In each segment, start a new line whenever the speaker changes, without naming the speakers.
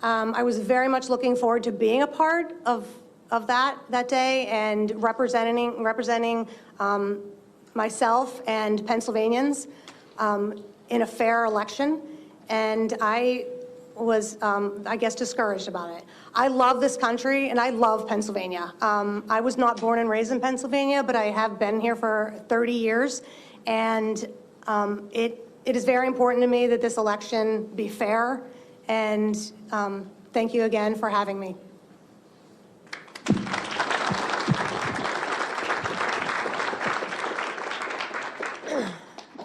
I was very much looking forward to being a part of that day and representing myself and Pennsylvanians in a fair election. And I was, I guess, discouraged about it. I love this country and I love Pennsylvania. I was not born and raised in Pennsylvania, but I have been here for 30 years. And it is very important to me that this election be fair. And thank you again for having me.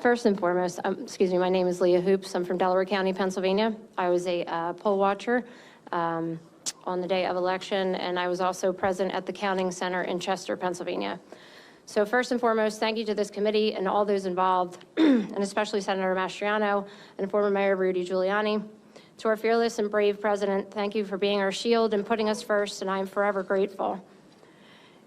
First and foremost, excuse me, my name is Leah Hoops. I'm from Delaware County, Pennsylvania. I was a poll watcher on the day of election, and I was also present at the counting center in Chester, Pennsylvania. So first and foremost, thank you to this committee and all those involved, and especially Senator Mastriano and former Mayor Rudy Giuliani. To our fearless and brave president, thank you for being our shield and putting us first, and I am forever grateful.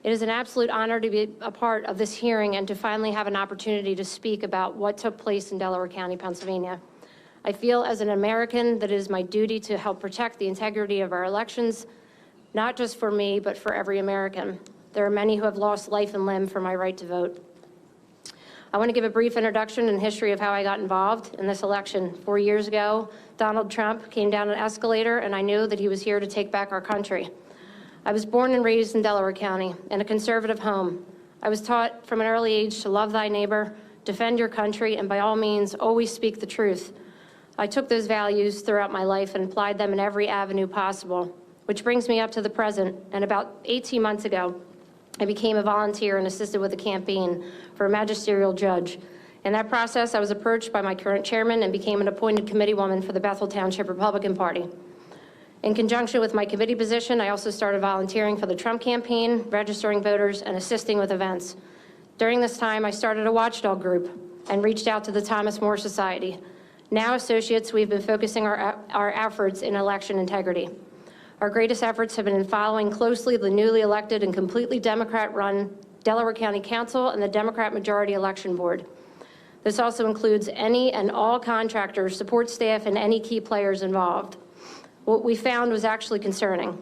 It is an absolute honor to be a part of this hearing and to finally have an opportunity to speak about what took place in Delaware County, Pennsylvania. I feel as an American that it is my duty to help protect the integrity of our elections, not just for me, but for every American. There are many who have lost life and limb for my right to vote. I want to give a brief introduction and history of how I got involved in this election. 4 years ago, Donald Trump came down an escalator and I knew that he was here to take back our country. I was born and raised in Delaware County in a conservative home. I was taught from an early age to love thy neighbor, defend your country, and by all means, always speak the truth. I took those values throughout my life and applied them in every avenue possible, which brings me up to the present. And about 18 months ago, I became a volunteer and assisted with a campaign for a magisterial judge. In that process, I was approached by my current chairman and became an appointed committeewoman for the Bethel Township Republican Party. In conjunction with my committee position, I also started volunteering for the Trump campaign, registering voters, and assisting with events. During this time, I started a watchdog group and reached out to the Thomas More Society. Now, associates, we've been focusing our efforts in election integrity. Our greatest efforts have been in following closely the newly elected and completely Democrat-run Delaware County Council and the Democrat Majority Election Board. This also includes any and all contractors, support staff, and any key players involved. What we found was actually concerning.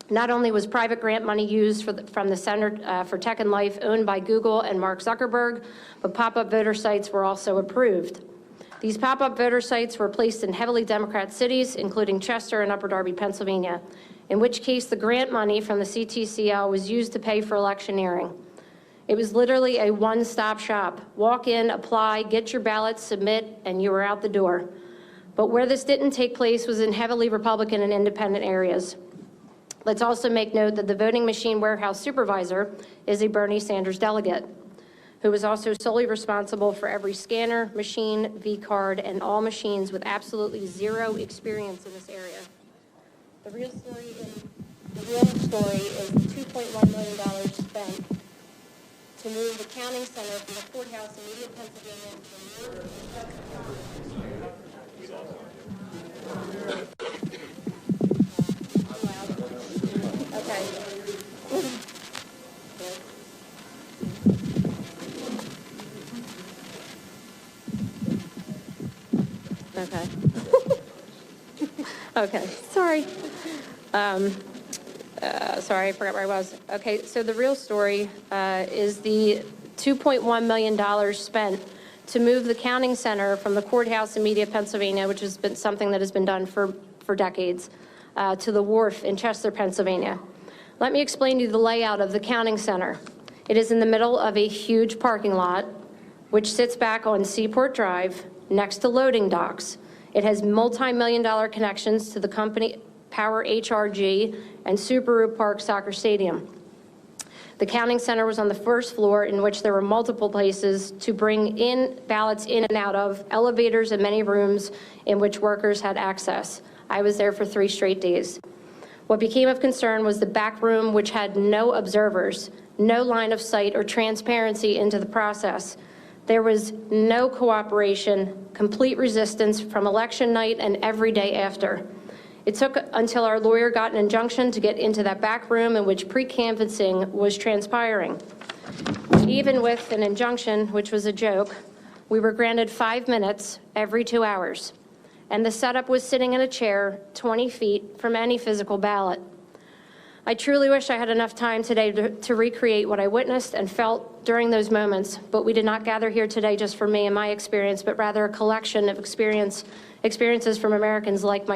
Not only was private grant money used from the Center for Tech and Life owned by Google and Mark Zuckerberg, but pop-up voter sites were also approved. These pop-up voter sites were placed in heavily Democrat cities, including Chester and Upper Darby, Pennsylvania, in which case the grant money from the CTCL was used to pay for electioneering. It was literally a one-stop shop. Walk in, apply, get your ballot, submit, and you were out the door. But where this didn't take place was in heavily Republican and independent areas. Let's also make note that the voting machine warehouse supervisor is a Bernie Sanders delegate, who was also solely responsible for every scanner, machine, V-card, and all machines with absolutely zero experience in this area. The real story is the $2.1 million spent to move the counting center from the courthouse in Media, Pennsylvania to the Okay. Okay. Okay, sorry. Sorry, I forgot where I was. Okay, so the real story is the $2.1 million spent to move the counting center from the courthouse in Media, Pennsylvania, which has been something that has been done for decades, to the wharf in Chester, Pennsylvania. Let me explain to you the layout of the counting center. It is in the middle of a huge parking lot, which sits back on Seaport Drive next to loading docks. It has multi-million-dollar connections to the company Power HRG and Subaru Park Soccer Stadium. The counting center was on the first floor, in which there were multiple places to bring in ballots in and out of, elevators and many rooms in which workers had access. I was there for 3 straight days. What became of concern was the back room, which had no observers, no line of sight or transparency into the process. There was no cooperation, complete resistance from election night and every day after. It took until our lawyer got an injunction to get into that back room in which pre-canvassing was transpiring. Even with an injunction, which was a joke, we were granted 5 minutes every 2 hours. and the setup was sitting in a chair 20 feet from any physical ballot. I truly wish I had enough time today to recreate what I witnessed and felt during those moments, but we did not gather here today just for me and my experience, but rather a collection of experiences from Americans like myself.